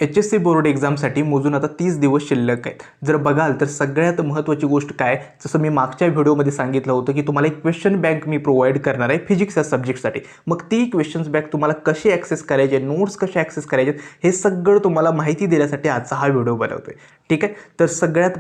HSC board एक्झामसाठी मोजून आता 30 दिवस शिल्लक आहेत. जर बघाल तर सगळ्यात महत्त्वाची गोष्ट काय, जसं मी मागच्या व्हिडिओमध्ये सांगितलं होतं की तुम्हाला एक क्वेश्चन बँक मी प्रोव्हाइड करणार आहे फिजिक्स या सब्जेक्टसाठी. मग ती क्वेश्चन्स बँक तुम्हाला कशी ॲक्सेस करायचे, नोट्स कसे ॲक्सेस करायचे, हे सगळं तुम्हाला माहिती देण्यासाठी आजचा हा व्हिडिओ बनवतोय. ठीक आहे. तर सगळ्यात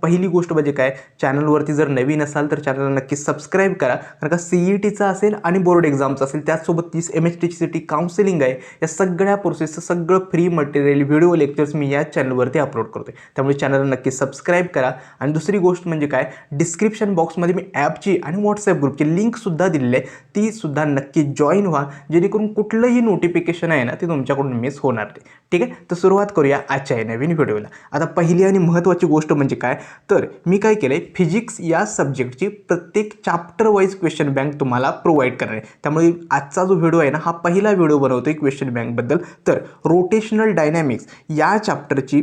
पहिली गोष्ट म्हणजे काय, चॅनलवरती जर नवीन असाल तर चॅनलला नक्की सबस्क्राईब करा, कारण का CETचा असेल आणि बोर्ड एक्झामचा असेल, त्याचसोबत 30 MHTCT काउन्सिलिंग आहे, या सगळ्या प्रोसेसचं सगळं फ्री मटेरियल व्हिडिओ लेक्चर्स मी या चॅनलवरती अपलोड करतोय. त्यामुळे चॅनलला नक्की सबस्क्राईब करा. आणि दुसरी गोष्ट म्हणजे काय, डिस्क्रिप्शन बॉक्समध्ये मी ॲपची आणि व्हॉट्सॲप ग्रुपची लिंकसुद्धा दिलेली आहे, ती सुद्धा नक्की जॉईन व्हा, जेणेकरून कुठलंही नोटिफिकेशन आहे ना ते तुमच्याकडून मिस होणार नाही. ठीक आहे. तर सुरुवात करूया आजच्या नवीन व्हिडिओला. आता पहिली आणि महत्त्वाची गोष्ट म्हणजे काय, तर मी काय केलं आहे, फिजिक्स या सब्जेक्टची प्रत्येक चॅप्टर वाईज क्वेश्चन बँक तुम्हाला प्रोव्हाइड करणार आहे. त्यामुळे आजचा जो व्हिडिओ आहे ना, हा पहिला व्हिडिओ बनवतो आहे क्वेश्चन बँकबद्दल. तर रोटेशनल डायनॅमिक्स या चॅप्टरची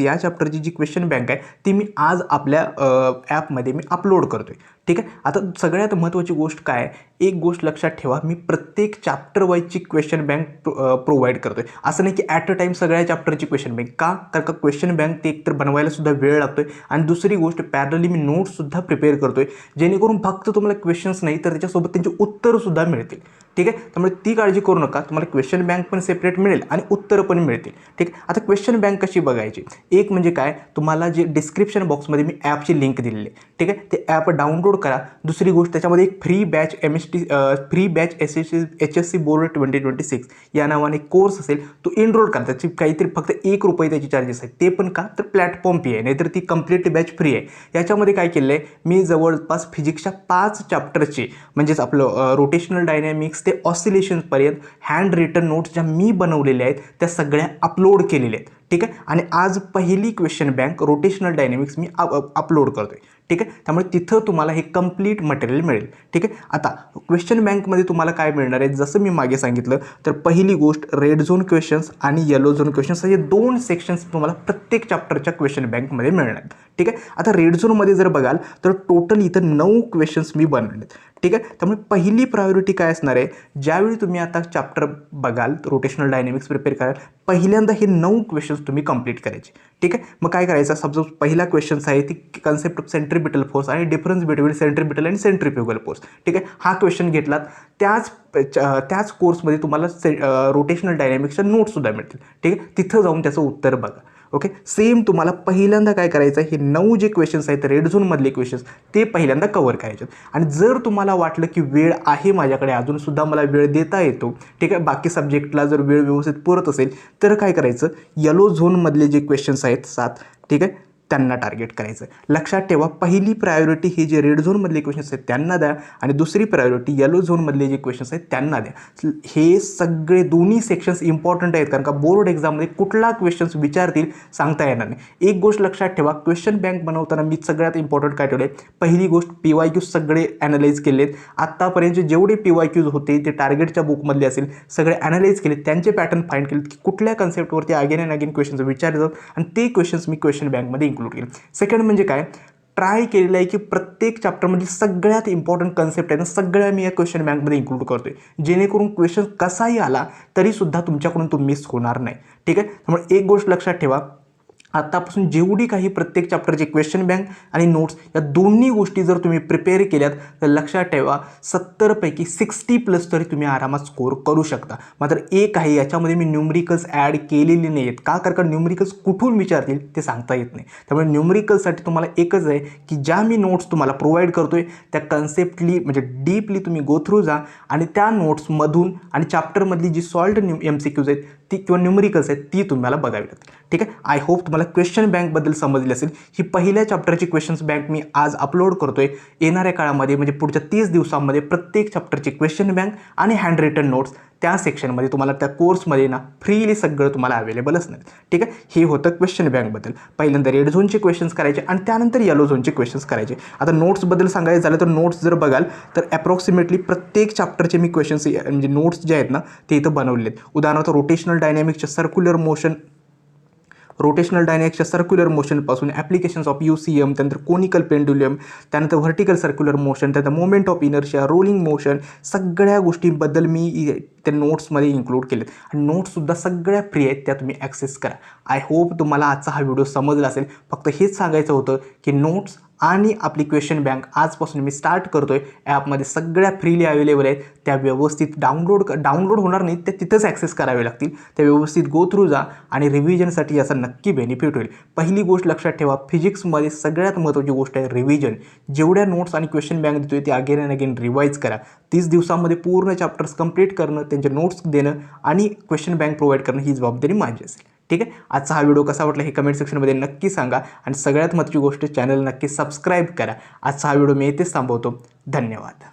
या चॅप्टरची जी क्वेश्चन बँक आहे ती मी आज आपल्या ॲपमध्ये मी अपलोड करतो आहे. ठीक आहे. आता सगळ्यात महत्त्वाची गोष्ट काय, एक गोष्ट लक्षात ठेवा, मी प्रत्येक चॅप्टर वाईजची क्वेश्चन बँक प्रोव्हाइड करतो आहे. असं नाही की ॲट अ टाईम सगळ्या चॅप्टरची क्वेश्चन बँक. कारण का क्वेश्चन बँक ते एकतर बनवायला सुद्धा वेळ लागतो आहे, आणि दुसरी गोष्ट पॅरलली मी नोट्ससुद्धा प्रिपेअर करतो आहे, जेणेकरून फक्त तुम्हाला क्वेश्चन्स नाही तर त्याच्यासोबत त्यांची उत्तरंसुद्धा मिळतील. ठीक आहे. त्यामुळे ती काळजी करू नका, तुम्हाला क्वेश्चन बँक पण सेपरेट मिळेल आणि उत्तरं पण मिळतील. ठीक आहे. आता क्वेश्चन बँक कशी बघायची, एक म्हणजे काय, तुम्हाला जे डिस्क्रिप्शन बॉक्समध्ये मी ॲपची लिंक दिलेली आहे. ठीक आहे. ते ॲप डाउनलोड करा. दुसरी गोष्ट, त्याच्यामध्ये एक फ्री बॅच HSC बोर्ड 2026 या नावाने कोर्स असेल, तो एनरोल करा. त्याची काहीतरी फक्त ₹1 त्याची चार्जेस आहेत. ते पण का, तर प्लॅटफॉर्म फी आहे, नाहीतर ती कंप्लीट बॅच फ्री आहे. याच्यामध्ये काय केलं आहे, मी जवळपास फिजिक्सच्या 5 चॅप्टरची, म्हणजेच आपलं रोटेशनल डायनॅमिक्स ते ऑसिलेशन्सपर्यंत हँड रिटन नोट्स ज्या मी बनवलेल्या आहेत त्या सगळ्या अपलोड केलेल्या आहेत. ठीक आहे. आणि आज पहिली क्वेश्चन बँक रोटेशनल डायनॅमिक्स मी अपलोड करतो आहे. ठीक आहे. त्यामुळे तिथं तुम्हाला हे कंप्लीट मटेरियल मिळेल. ठीक आहे. आता क्वेश्चन बँकमध्ये तुम्हाला काय मिळणार आहे, जसं मी मागे सांगितलं, तर पहिली गोष्ट रेड झोन क्वेश्चन्स आणि येलो झोन क्वेश्चन्स, असे 2 सेक्शन्स तुम्हाला प्रत्येक चॅप्टरच्या क्वेश्चन बँकमध्ये मिळणार आहेत. ठीक आहे. आता रेड झोनमध्ये जर बघाल तर टोटल इथं 9 क्वेश्चन्स मी बनवलेत. ठीक आहे. त्यामुळे पहिली प्रायोरिटी काय असणार आहे, ज्यावेळी तुम्ही आता चॅप्टर बघाल, रोटेशनल डायनॅमिक्स प्रिपेअर कराल, पहिल्यांदा हे 9 क्वेश्चन्स तुम्ही कंप्लीट करायचे. ठीक आहे. मग काय करायचं, सपोज पहिला क्वेश्चन्स आहे ती कन्सेप्ट ऑफ सेंट्रिपिटल फोर्स आणि डिफरन्स बिटवीन सेंट्रिपिटल आणि सेंट्रिफ्युगल फोर्स. ठीक आहे. हा क्वेश्चन घेतलात, त्याच कोर्समध्ये तुम्हाला रोटेशनल डायनॅमिक्सच्या नोट्ससुद्धा मिळतील. ठीक आहे. तिथं जाऊन त्याचं उत्तर बघा. ओके. सेम तुम्हाला पहिल्यांदा काय करायचं आहे, हे 9 जे क्वेश्चन्स आहेत रेड झोनमधले क्वेश्चन्स, ते पहिल्यांदा कव्हर करायचे. आणि जर तुम्हाला वाटलं की वेळ आहे माझ्याकडे, अजूनसुद्धा मला वेळ देता येतो, ठीक आहे, बाकी सब्जेक्टला जर वेळ व्यवस्थित पुरत असेल, तर काय करायचं, येलो झोनमधले जे क्वेश्चन्स आहेत 7, ठीक आहे, त्यांना टार्गेट करायचं. लक्षात ठेवा, पहिली प्रायोरिटी हे जे रेड झोनमधले क्वेश्चन्स आहेत त्यांना द्या, आणि दुसरी प्रायोरिटी येलो झोनमधले जे क्वेश्चन्स आहेत त्यांना द्या. हे सगळे दोन्ही सेक्शन्स इम्पॉर्टंट आहेत, कारण का बोर्ड एक्झाममध्ये कुठला क्वेश्चन्स विचारतील सांगता येणार नाही. एक गोष्ट लक्षात ठेवा, क्वेश्चन बँक बनवताना मी सगळ्यात इम्पॉर्टंट काय ठेवलं आहे, पहिली गोष्ट PYQ सगळे ॲनालाइज केलेत. आत्तापर्यंत जेवढे PYQज होते ते टार्गेटच्या बुकमधले असेल, सगळे ॲनालाइज केले, त्यांचे पॅटर्न फाइंड केलेत की कुठल्या कन्सेप्टवरती अगेन अँड अगेन क्वेश्चन्स विचारले जातात, आणि ते क्वेश्चन्स मी क्वेश्चन बँकमध्ये इन्क्लूड केले. सेकंड म्हणजे काय, ट्राय केलेलं आहे की प्रत्येक चॅप्टरमधली सगळ्यात इम्पॉर्टंट कन्सेप्ट आहे ना, सगळ्या मी या क्वेश्चन बँकमध्ये इन्क्लूड करतोय, जेणेकरून क्वेश्चन कसाही आला तरीसुद्धा तुमच्याकडून तो मिस होणार नाही. ठीक आहे. त्यामुळे एक गोष्ट लक्षात ठेवा, आत्तापासून जेवढी काही प्रत्येक चॅप्टरची क्वेश्चन बँक आणि नोट्स या दोन्ही गोष्टी जर तुम्ही प्रिपेअर केल्यात तर लक्षात ठेवा 70 पैकी 60+ तरी तुम्ही आरामात स्कोर करू शकता. मात्र एक आहे, याच्यामध्ये मी न्यूमरिकल्स ॲड केलेली नाही आहेत. का, कारण न्यूमरिकल्स कुठून विचारतील ते सांगता येत नाही. त्यामुळे न्यूमरिकलसाठी तुम्हाला एकच आहे की ज्या मी नोट्स तुम्हाला प्रोव्हाइड करतोय त्या कन्सेप्टली म्हणजे डीपली तुम्ही गो थ्रू जा, आणि त्या नोट्समधून आणि चॅप्टरमधली जी सॉल्व्ड MCQज आहेत ती किंवा न्यूमरिकल्स आहेत ती तुम्हाला बघावी लागतील. ठीक आहे. आय होप तुम्हाला क्वेश्चन बँकबद्दल समजले असेल. ही पहिल्या चॅप्टरची क्वेश्चन्स बँक मी आज अपलोड करतोय. येणाऱ्या काळामध्ये म्हणजे पुढच्या 30 दिवसांमध्ये प्रत्येक चॅप्टरची क्वेश्चन बँक आणि हँड रिटन नोट्स त्या सेक्शनमध्ये तुम्हाला त्या कोर्समध्ये ना फ्रीली सगळं तुम्हाला अवेलेबल असणार. ठीक आहे. हे होतं क्वेश्चन बँकबद्दल. पहिल्यांदा रेड झोनचे क्वेश्चन्स करायचे आणि त्यानंतर येलो झोनचे क्वेश्चन्स करायचे. आता नोट्सबद्दल सांगायचं झालं तर नोट्स जर बघाल तर ॲप्रॉक्सिमेटली प्रत्येक चॅप्टरचे मी क्वेश्चन्स म्हणजे नोट्स जे आहेत ना ते इथं बनवलेले आहेत. उदाहरणार्थ रोटेशनल डायनॅमिक्सच्या रोटेशनल डायनॅमिक्सच्या सर्क्युलर मोशनपासून ॲप्लिकेशन्स ऑफ UCM, त्यानंतर कोनिकल पेंडुलम, त्यानंतर व्हर्टिकल सर्क्युलर मोशन, त्यानंतर moment of inertia, rolling motion, सगळ्या गोष्टींबद्दल मी त्या नोट्समध्ये इन्क्लूड केलेत आणि नोट्ससुद्धा सगळ्या फ्री आहेत, त्या तुम्ही ॲक्सेस करा. आय होप तुम्हाला आजचा हा व्हिडिओ समजला असेल. फक्त हेच सांगायचं होतं की नोट्स आणि आपली क्वेश्चन बँक आजपासून मी स्टार्ट करतो आहे. ॲपमध्ये सगळ्या फ्रीली अवेलेबल आहेत. त्या व्यवस्थित डाउनलोड होणार नाहीत, त्या तिथंच ॲक्सेस करावे लागतील. त्या व्यवस्थित गो थ्रू जा आणि रिव्हिजनसाठी याचा नक्की बेनिफिट होईल. पहिली गोष्ट लक्षात ठेवा, फिजिक्समध्ये सगळ्यात महत्त्वाची गोष्ट आहे रिव्हिजन. जेवढ्या नोट्स आणि क्वेश्चन बँक देतोय ते अगेन अँड अगेन रिवाईज करा. 30 दिवसामध्ये पूर्ण चॅप्टर्स कंप्लीट करणं, त्यांचे नोट्स देणं आणि क्वेश्चन बँक प्रोव्हाइड करणं ही जबाबदारी माझी असेल. ठीक आहे. आजचा हा व्हिडिओ कसा वाटला हे कमेंट सेक्शनमध्ये नक्की सांगा आणि सगळ्यात महत्त्वाची गोष्ट, चॅनल नक्की सबस्क्राईब करा. आजचा हा व्हिडिओ मी येथेच थांबवतो. धन्यवाद.